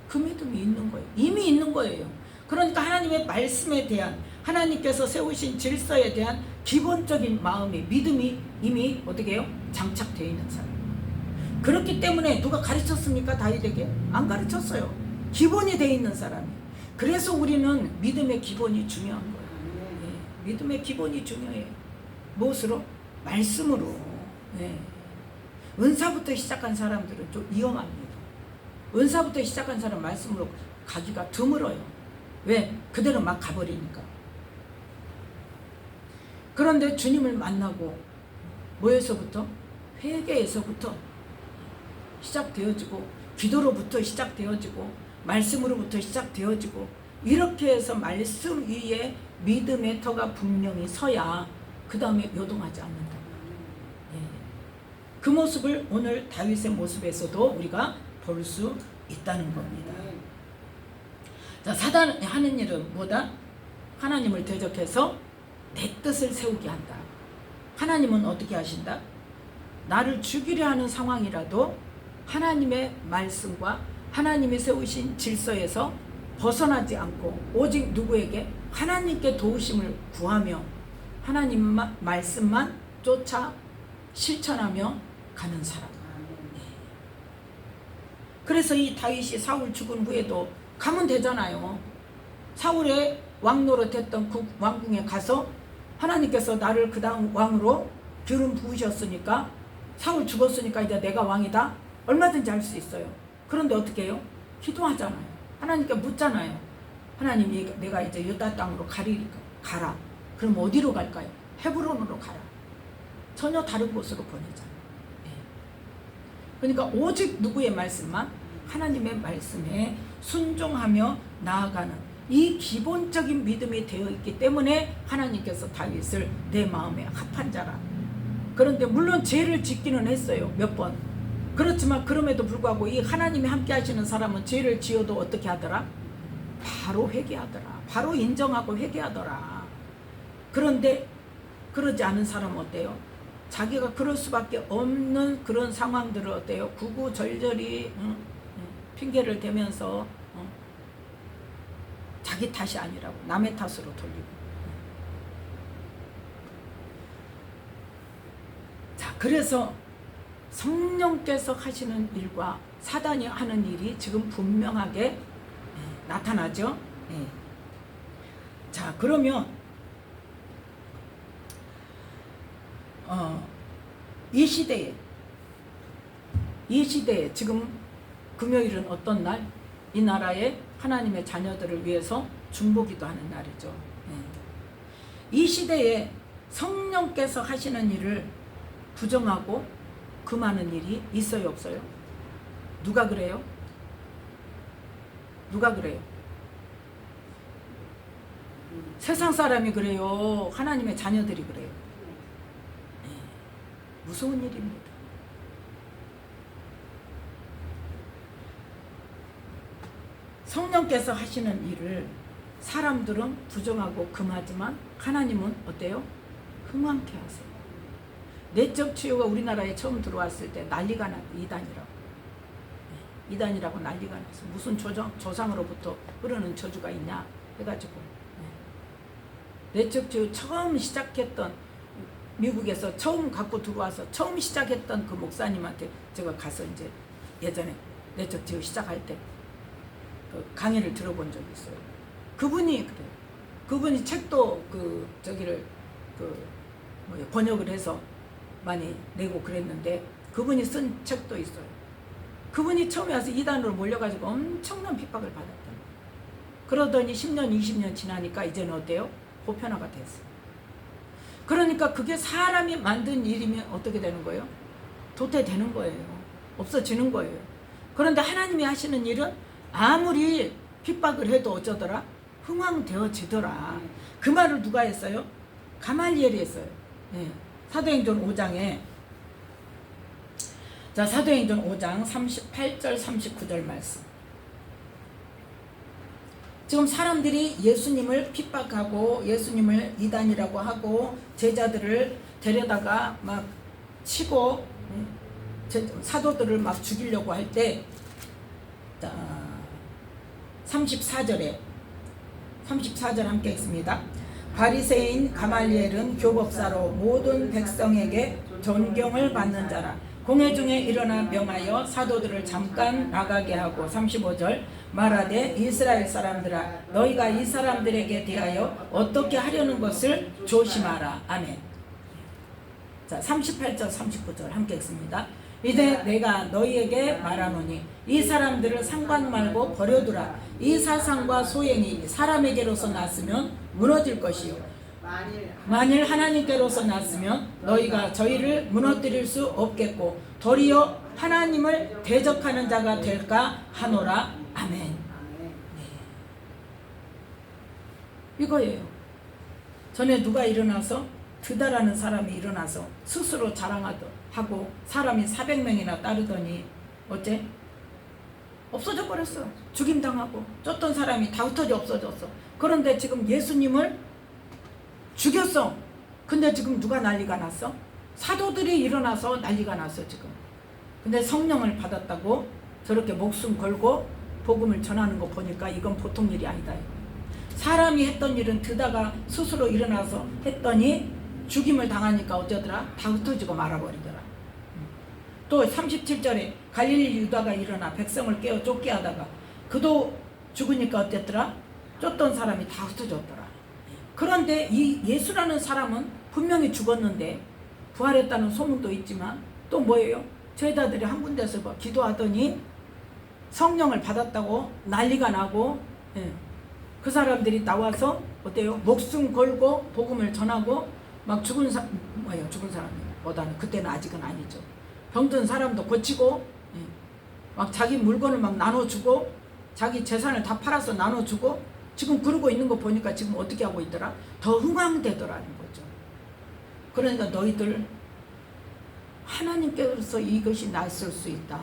그 믿음이 있는 거예요. 이미 있는 거예요. 그러니까 하나님의 말씀에 대한 하나님께서 세우신 질서에 대한 기본적인 마음이 믿음이 이미 어떻게 해요? 장착되어 있는 사람. 그렇기 때문에 누가 가르쳤습니까? 다윗에게? 안 가르쳤어요. 기본이 되어 있는 사람이. 그래서 우리는 믿음의 기본이 중요한 거예요. 네. 믿음의 기본이 중요해요. 무엇으로? 말씀으로. 네. 은사부터 시작한 사람들은 좀 위험합니다. 은사부터 시작한 사람 말씀으로 가기가 드물어요. 왜? 그대로 막 가버리니까. 그런데 주님을 만나고 뭐에서부터? 회개에서부터 시작되어지고 기도로부터 시작되어지고 말씀으로부터 시작되어지고 이렇게 해서 말씀 위에 믿음의 터가 분명히 서야 그 다음에 요동하지 않는다. 예. 그 모습을 오늘 다윗의 모습에서도 우리가 볼 수 있다는 겁니다. 자, 사단이 하는 일은 뭐다? 하나님을 대적해서 내 뜻을 세우게 한다. 하나님은 어떻게 하신다? 나를 죽이려 하는 상황이라도 하나님의 말씀과 하나님이 세우신 질서에서 벗어나지 않고 오직 누구에게? 하나님께 도우심을 구하며 하나님 말씀만 쫓아 실천하며 가는 사람. 그래서 이 다윗이 사울 죽은 후에도 가면 되잖아요. 사울의 왕노릇 했던 그 왕궁에 가서 하나님께서 나를 그 다음 왕으로 기름 부으셨으니까 사울 죽었으니까 이제 내가 왕이다. 얼마든지 할 수 있어요. 그런데 어떻게 해요? 기도하잖아요. 하나님께 묻잖아요. 하나님, 내가 이제 유다 땅으로 가리니까 가라. 그럼 어디로 갈까요? 헤브론으로 가라. 전혀 다른 곳으로 보내잖아요. 네. 그러니까 오직 누구의 말씀만? 하나님의 말씀에 순종하며 나아가는 이 기본적인 믿음이 되어 있기 때문에 하나님께서 다윗을 내 마음에 합한 자라. 그런데 물론 죄를 짓기는 했어요. 몇 번. 그렇지만 그럼에도 불구하고 이 하나님이 함께 하시는 사람은 죄를 지어도 어떻게 하더라? 바로 회개하더라. 바로 인정하고 회개하더라. 그런데 그러지 않은 사람은 어때요? 자기가 그럴 수밖에 없는 그런 상황들을 어때요? 구구절절히 핑계를 대면서 자기 탓이 아니라고 남의 탓으로 돌리고. 자, 그래서 성령께서 하시는 일과 사단이 하는 일이 지금 분명하게 나타나죠. 자, 그러면 이 시대에 지금 금요일은 어떤 날? 이 나라의 하나님의 자녀들을 위해서 중보기도 하는 날이죠. 이 시대에 성령께서 하시는 일을 부정하고 금하는 일이 있어요, 없어요? 누가 그래요? 누가 그래요? 세상 사람이 그래요? 하나님의 자녀들이 그래요? 무서운 일입니다. 성령께서 하시는 일을 사람들은 부정하고 금하지만 하나님은 어때요? 흥왕케 하세요. 내적 치유가 우리나라에 처음 들어왔을 때 난리가 나, 이단이라고. 이단이라고 난리가 났어. 무슨 조상으로부터 흐르는 저주가 있냐 해가지고. 내적 치유 처음 시작했던, 미국에서 처음 갖고 들어와서 처음 시작했던 그 목사님한테 제가 가서 이제 예전에 내적 치유 시작할 때 그 강의를 들어본 적이 있어요. 그분이 그래요. 그분이 책도 번역을 해서 많이 내고 그랬는데 그분이 쓴 책도 있어요. 그분이 처음에 와서 이단으로 몰려가지고 엄청난 핍박을 받았다. 그러더니 10년, 20년 지나니까 이제는 어때요? 보편화가 됐어요. 그러니까 그게 사람이 만든 일이면 어떻게 되는 거예요? 도태되는 거예요. 없어지는 거예요. 그런데 하나님이 하시는 일은 아무리 핍박을 해도 어쩌더라? 흥왕되어지더라. 그 말을 누가 했어요? 가말리엘이 했어요. 예. 사도행전 5장에 자, 사도행전 5장 38절 39절 말씀. 지금 사람들이 예수님을 핍박하고 예수님을 이단이라고 하고 제자들을 데려다가 막 치고 사도들을 막 죽이려고 할 때 34절 함께 읽습니다. 바리새인 가말리엘은 교법사로 모든 백성에게 존경을 받는 자라. 공회 중에 일어나 명하여 사도들을 잠깐 나가게 하고 35절 말하되 이스라엘 사람들아 너희가 이 사람들에게 대하여 어떻게 하려는 것을 조심하라. 아멘. 자, 38절 39절 함께 읽습니다. 이제 내가 너희에게 말하노니 이 사람들을 상관 말고 버려두라. 이 사상과 소행이 사람에게로서 났으면 무너질 것이요 만일 하나님께로서 났으면 너희가 저희를 무너뜨릴 수 없겠고 도리어 하나님을 대적하는 자가 될까 하노라. 아멘. 네. 이거예요. 전에 누가 일어나서 드다라는 사람이 일어나서 스스로 자랑하고 사람이 400명이나 따르더니 어째? 없어져 버렸어. 죽임당하고 쫓던 사람이 다 흩어져 없어졌어. 그런데 지금 예수님을 죽였어. 근데 지금 누가 난리가 났어? 사도들이 일어나서 난리가 났어 지금. 근데 성령을 받았다고 저렇게 목숨 걸고 복음을 전하는 거 보니까 이건 보통 일이 아니다. 사람이 했던 일은 드다가 스스로 일어나서 했더니 죽임을 당하니까 어쩌더라? 다 흩어지고 말아버리더라. 또 37절에 갈릴리 유다가 일어나 백성을 깨어 쫓게 하다가 그도 죽으니까 어땠더라? 쫓던 사람이 다 흩어졌더라. 그런데 이 예수라는 사람은 분명히 죽었는데 부활했다는 소문도 있지만 또 뭐예요? 제자들이 한 군데서 기도하더니 성령을 받았다고 난리가 나고 그 사람들이 나와서 어때요? 목숨 걸고 복음을 전하고 막 죽은 사람보다는 그때는 아직은 아니죠. 병든 사람도 고치고 막 자기 물건을 막 나눠주고 자기 재산을 다 팔아서 나눠주고 지금 그러고 있는 거 보니까 지금 어떻게 하고 있더라? 더 흥황되더라는 거죠. 그러니까 너희들 하나님께서 이것이 났을 수 있다.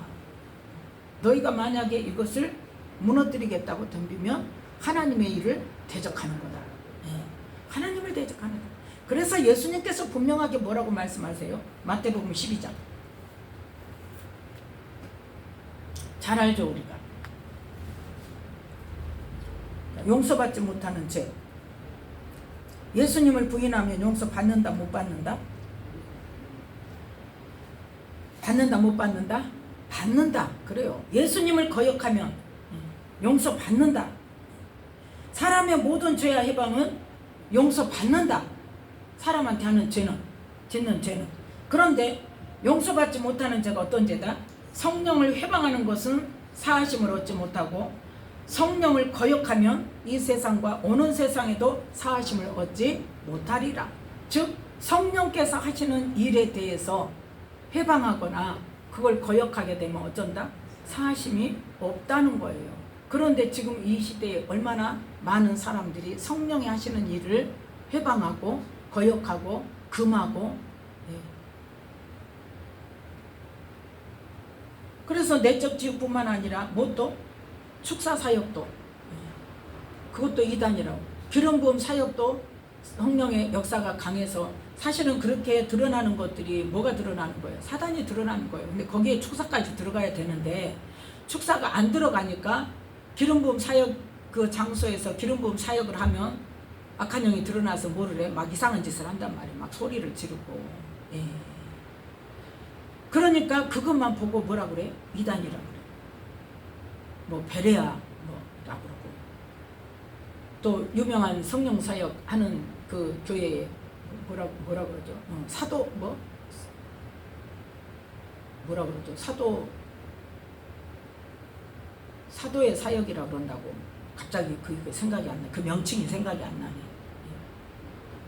너희가 만약에 이것을 무너뜨리겠다고 덤비면 하나님의 일을 대적하는 거다. 하나님을 대적하는 거다. 그래서 예수님께서 분명하게 뭐라고 말씀하세요? 마태복음 12장. 잘 알죠 우리가. 용서받지 못하는 죄. 예수님을 부인하면 용서받는다 못 받는다? 받는다 못 받는다? 받는다. 그래요. 예수님을 거역하면 용서받는다. 사람의 모든 죄와 해방은 용서받는다. 사람한테 하는 죄는, 짓는 죄는. 그런데 용서받지 못하는 죄가 어떤 죄다? 성령을 회방하는 것은 사하심을 얻지 못하고 성령을 거역하면 이 세상과 오는 세상에도 사하심을 얻지 못하리라. 즉 성령께서 하시는 일에 대해서 회방하거나 그걸 거역하게 되면 어쩐다? 사하심이 없다는 거예요. 그런데 지금 이 시대에 얼마나 많은 사람들이 성령이 하시는 일을 회방하고 거역하고 금하고 그래서 내적 지옥뿐만 아니라 뭣도 축사 사역도 그것도 이단이라고. 기름 부음 사역도 성령의 역사가 강해서 사실은 그렇게 드러나는 것들이 뭐가 드러나는 거예요? 사단이 드러나는 거예요. 근데 거기에 축사까지 들어가야 되는데 축사가 안 들어가니까 기름 부음 사역 그 장소에서 기름 부음 사역을 하면 악한 영이 드러나서 뭐를 해? 막 이상한 짓을 한단 말이에요. 막 소리를 지르고. 그러니까 그것만 보고 뭐라 그래? 이단이라고 그래. 뭐 베레아 뭐라고 그러고. 또 유명한 성령 사역 하는 그 교회에 뭐라 그러죠? 사도 뭐 뭐라 그러죠? 사도의 사역이라 그런다고 갑자기 그 생각이 안 나. 그 명칭이 생각이 안 나네.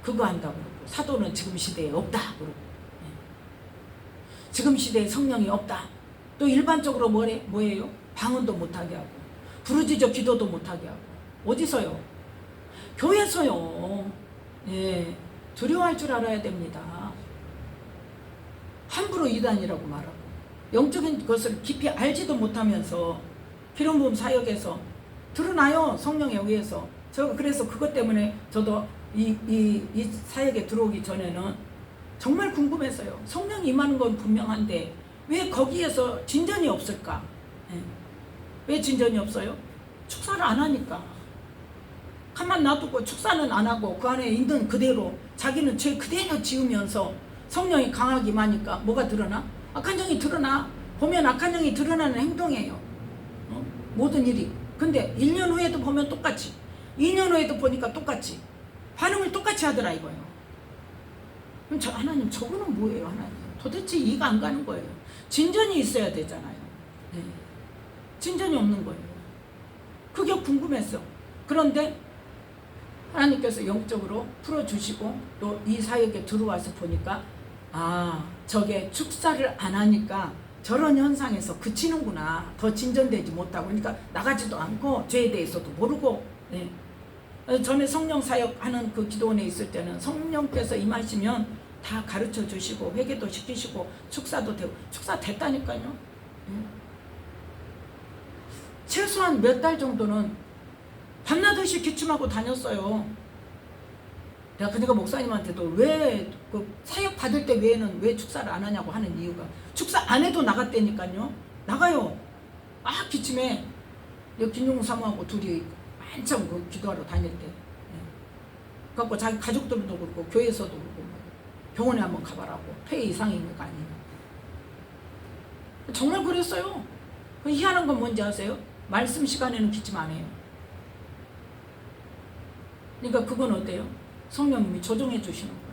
그거 한다고 그러고 사도는 지금 시대에 없다 그러고 지금 시대에 성령이 없다. 또 일반적으로 뭐예요? 방언도 못하게 하고 부르짖어 기도도 못하게 하고 어디서요? 교회에서요. 예, 두려워할 줄 알아야 됩니다. 함부로 이단이라고 말하고 영적인 것을 깊이 알지도 못하면서 기름 부음 사역에서 드러나요. 성령에 의해서. 저 그래서 그것 때문에 저도 이 사역에 들어오기 전에는 정말 궁금했어요. 성령이 임하는 건 분명한데 왜 거기에서 진전이 없을까? 예. 왜 진전이 없어요? 축사를 안 하니까. 가만 놔두고 축사는 안 하고 그 안에 있는 그대로 자기는 죄 그대로 지으면서 성령이 강하게 임하니까 뭐가 드러나? 악한 영이 드러나. 보면 악한 영이 드러나는 행동이에요. 모든 일이. 근데 1년 후에도 보면 똑같이 2년 후에도 보니까 똑같이 반응을 똑같이 하더라 이거예요. 그럼 하나님 저거는 뭐예요? 하나님 도대체 이해가 안 가는 거예요. 진전이 있어야 되잖아요. 네. 진전이 없는 거예요. 그게 궁금했어. 그런데 하나님께서 영적으로 풀어주시고 또 이 사역에 들어와서 보니까 저게 축사를 안 하니까 저런 현상에서 그치는구나. 더 진전되지 못하고 그러니까 나가지도 않고 죄에 대해서도 모르고. 네. 전에 성령 사역하는 그 기도원에 있을 때는 성령께서 임하시면 다 가르쳐 주시고 회개도 시키시고 축사도 되고 축사 됐다니까요. 네. 최소한 몇 달 정도는 밤낮없이 기침하고 다녔어요. 내가 그러니까 목사님한테도 왜 그 사역 받을 때 외에는 왜 축사를 안 하냐고 하는 이유가 축사 안 해도 나갔다니까요. 나가요. 기침해. 김용우 사모하고 둘이 한참 그 기도하러 다닐 때. 그래갖고 자기 가족들도 그렇고 교회에서도 그렇고 병원에 한번 가봐라고. 폐 이상인 거 아니에요. 정말 그랬어요. 희한한 건 뭔지 아세요? 말씀 시간에는 기침 안 해요. 그러니까 그건 어때요? 성령님이 조정해 주시는 거예요.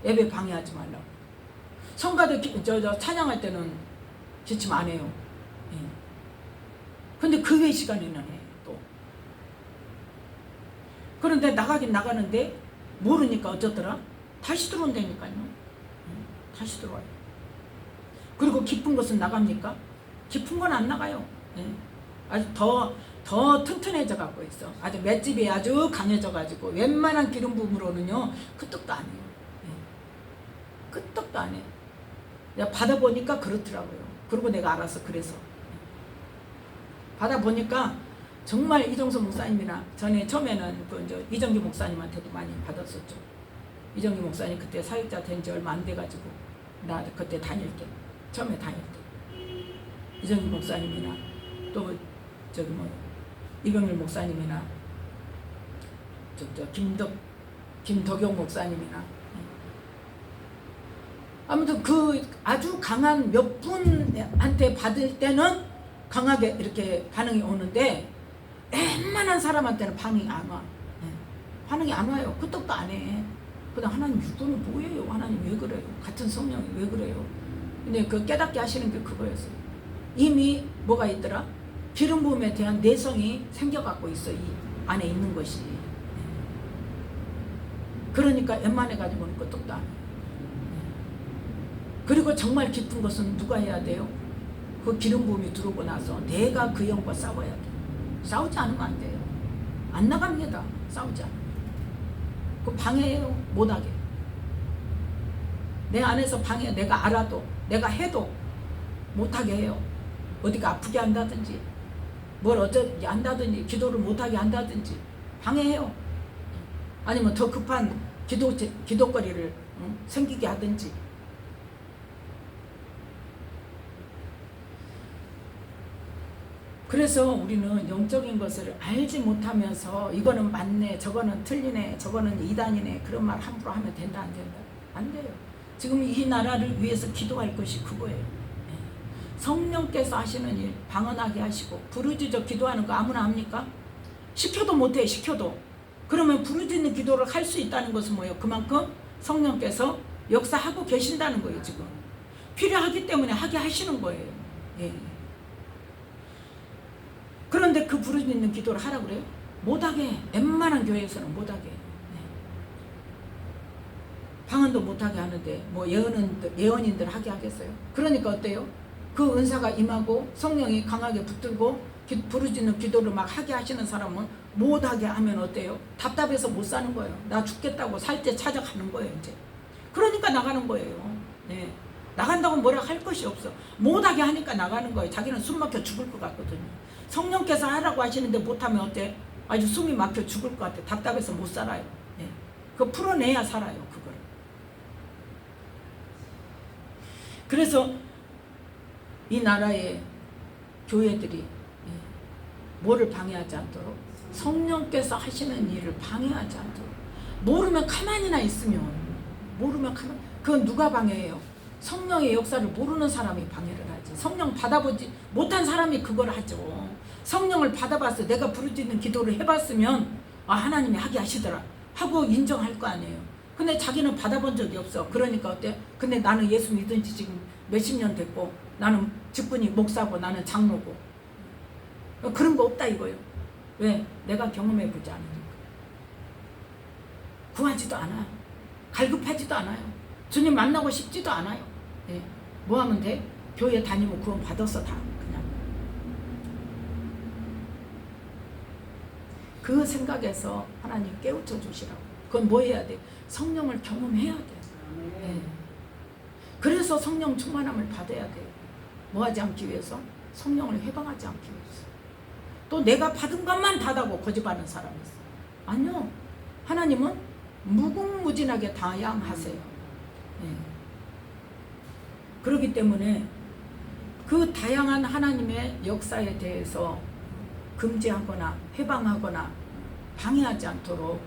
예배 방해하지 말라고. 성가대 찬양할 때는 기침 안 해요. 예. 근데 그 외 시간에는 해 또. 그런데 나가긴 나가는데 모르니까 어쩌더라? 다시 들어온다니까요. 다시 들어와요. 그리고 깊은 것은 나갑니까? 깊은 건 안 나가요. 예. 아주 더 튼튼해져 갖고 있어. 아주 맷집이 아주 강해져 가지고 웬만한 기름 부음으로는요 끄떡도 안 해요. 예. 끄떡도 안 해요. 내가 받아보니까 그렇더라고요. 그리고 내가 알아서 그래서 받아보니까 정말 이정수 목사님이나 전에 처음에는 그 이정규 목사님한테도 많이 받았었죠. 이정규 목사님 그때 사역자 된 지 얼마 안 돼가지고 나 그때 다닐 때 처음에 다닐 때 이정규 목사님이나 또 이병렬 목사님이나 김덕용 목사님이나 아무튼 그 아주 강한 몇 분한테 받을 때는 강하게 이렇게 반응이 오는데 웬만한 사람한테는 반응이 안 와. 반응이 안 와요. 끄떡도 안 해. 그냥 하나님 이거는 뭐예요? 하나님 왜 그래요? 같은 성령이 왜 그래요? 근데 그 깨닫게 하시는 게 그거였어요. 이미 뭐가 있더라? 기름 부음에 대한 내성이 생겨갖고 있어. 이 안에 있는 것이. 그러니까 웬만해 가지고는 끄떡도 안 해. 그리고 정말 깊은 것은 누가 해야 돼요? 그 기름 부음이 들어오고 나서 내가 그 영과 싸워야 돼. 싸우지 않으면 안 돼요. 안 나갑니다. 싸우지 않으면. 그 방해해요. 못하게. 내 안에서 방해, 내가 알아도 내가 해도 못하게 해요. 어디가 아프게 한다든지 뭘 어쩌게 한다든지 기도를 못하게 한다든지 방해해요. 아니면 더 급한 기도거리를 생기게 하든지. 그래서 우리는 영적인 것을 알지 못하면서 이거는 맞네, 저거는 틀리네, 저거는 이단이네 그런 말 함부로 하면 된다 안 된다? 안 돼요. 지금 이 나라를 위해서 기도할 것이 그거예요. 성령께서 하시는 일 방언하게 하시고 부르짖어 기도하는 거 아무나 합니까? 시켜도 못해. 시켜도. 그러면 부르짖는 기도를 할 수 있다는 것은 뭐예요? 그만큼 성령께서 역사하고 계신다는 거예요. 지금 필요하기 때문에 하게 하시는 거예요. 예. 그런데 그 부르짖는 기도를 하라고 그래요? 못하게, 웬만한 교회에서는 못하게. 방언도 못하게 하는데 뭐 예언인들 하게 하겠어요? 그러니까 어때요? 그 은사가 임하고 성령이 강하게 붙들고 부르짖는 기도를 막 하게 하시는 사람은 못하게 하면 어때요? 답답해서 못 사는 거예요. 나 죽겠다고 살 때 찾아가는 거예요 이제. 그러니까 나가는 거예요. 네. 나간다고 뭐라 할 것이 없어. 못하게 하니까 나가는 거예요. 자기는 숨 막혀 죽을 것 같거든요. 성령께서 하라고 하시는데 못하면 어때? 아주 숨이 막혀 죽을 것 같아. 답답해서 못 살아요. 네. 그거 풀어내야 살아요. 그걸. 그래서 이 나라의 교회들이 뭐를 방해하지 않도록, 성령께서 하시는 일을 방해하지 않도록, 모르면 가만히나 있으면, 모르면 가만, 그건 누가 방해해요? 성령의 역사를 모르는 사람이 방해를 하지. 성령 받아보지 못한 사람이 그걸 하죠. 성령을 받아봤어. 내가 부르짖는 기도를 해봤으면 아, 하나님이 하게 하시더라 하고 인정할 거 아니에요. 근데 자기는 받아본 적이 없어. 그러니까 어때? 근데 나는 예수 믿은 지 지금 몇십 년 됐고, 나는 직분이 목사고, 나는 장로고, 그런 거 없다 이거예요. 왜? 내가 경험해보지 않으니까. 구하지도 않아요. 갈급하지도 않아요. 주님 만나고 싶지도 않아요. 네. 뭐 하면 돼? 교회 다니면 구원 받았어 다. 그냥 그 생각에서 하나님 깨우쳐 주시라고. 그건 뭐 해야 돼? 성령을 경험해야 돼. 네. 그래서 성령 충만함을 받아야 돼. 뭐 하지 않기 위해서? 성령을 해방하지 않기 위해서. 또 내가 받은 것만 받아고 거짓말하는 사람이 있어. 아니요. 하나님은 무궁무진하게 다양하세요. 네. 그렇기 때문에 그 다양한 하나님의 역사에 대해서 금지하거나 해방하거나 방해하지 않도록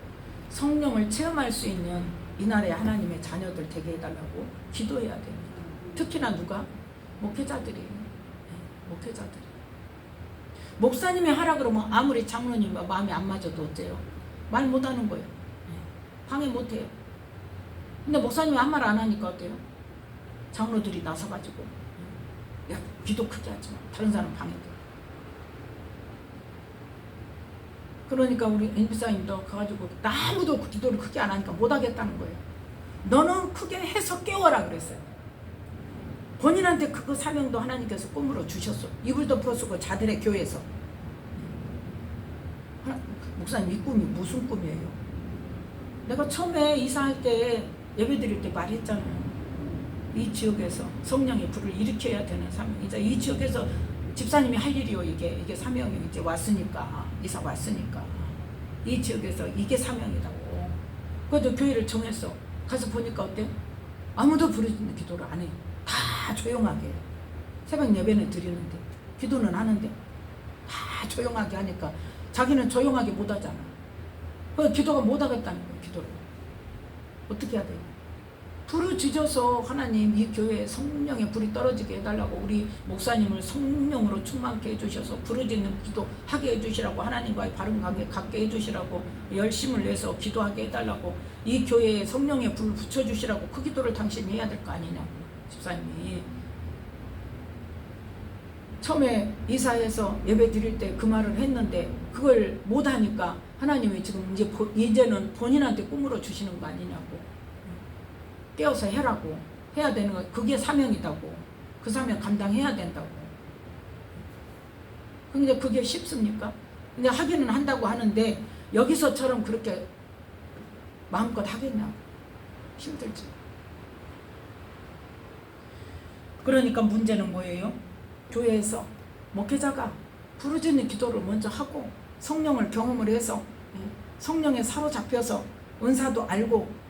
성령을 체험할 수 있는 이 나라의 하나님의 자녀들 되게 해달라고 기도해야 됩니다. 특히나 누가? 목회자들이. 목회자들이. 목사님이 하라 그러면 아무리 장로님 마음에 안 맞아도 어때요? 말 못하는 거예요. 방해 못해요. 근데 목사님이 아무 말 안 하니까 어때요? 장로들이 나서가지고 야, 기도 크게 하지 마. 다른 사람 방해돼. 그러니까 우리 엔비사님도 가가지고 아무도 기도를 크게 안 하니까 못하겠다는 거예요. 너는 크게 해서 깨워라 그랬어요. 본인한테 그 사명도 하나님께서 꿈으로 주셨어. 이불도 풀어쓰고 자들의 교회에서. 목사님 이 꿈이 무슨 꿈이에요? 내가 처음에 이사할 때 예배 드릴 때 말했잖아요. 이 지역에서 성령의 불을 일으켜야 되는 사명. 이제 이 지역에서 집사님이 할 일이요. 이게 사명이 이제 왔으니까, 이사 왔으니까 이 지역에서 이게 사명이라고. 그래도 교회를 정했어. 가서 보니까 어때? 아무도 부르짖는 기도를 안 해요. 다 조용하게 해요. 새벽 예배는 드리는데, 기도는 하는데 다 조용하게 하니까 자기는 조용하게 못 하잖아. 그래서 기도가 못 하겠다는 거예요. 기도를 어떻게 해야 돼요? 부르짖어서 하나님 이 교회에 성령의 불이 떨어지게 해달라고, 우리 목사님을 성령으로 충만케 해주셔서 부르짖는 기도 하게 해주시라고, 하나님과의 바른 관계 갖게 해주시라고, 열심을 내서 기도하게 해달라고, 이 교회에 성령의 불을 붙여주시라고 그 기도를 당신이 해야 될 거 아니냐고. 집사님이 처음에 이사해서 예배 드릴 때 그 말을 했는데 그걸 못하니까 하나님이 지금 이제는 본인한테 꿈으로 주시는 거 아니냐고. 깨어서 해라고. 해야 되는 거, 그게 사명이다고. 그 사명 감당해야 된다고. 근데 그게 쉽습니까? 근데 하기는 한다고 하는데 여기서처럼 그렇게 마음껏 하겠냐고. 힘들지. 그러니까 문제는 뭐예요? 교회에서 목회자가 부르짖는 기도를 먼저 하고 성령을 경험을 해서 성령에 사로잡혀서 은사도 알고,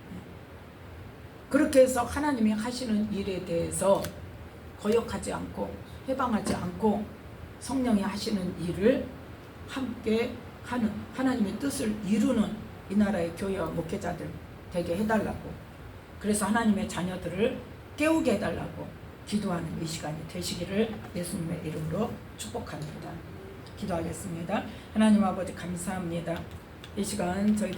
그렇게 해서 하나님이 하시는 일에 대해서 거역하지 않고 해방하지 않고 성령이 하시는 일을 함께 하는, 하나님의 뜻을 이루는 이 나라의 교회와 목회자들 되게 해달라고, 그래서 하나님의 자녀들을 깨우게 해달라고 기도하는 이 시간이 되시기를 예수님의 이름으로 축복합니다. 기도하겠습니다. 하나님 아버지 감사합니다. 이 시간 저희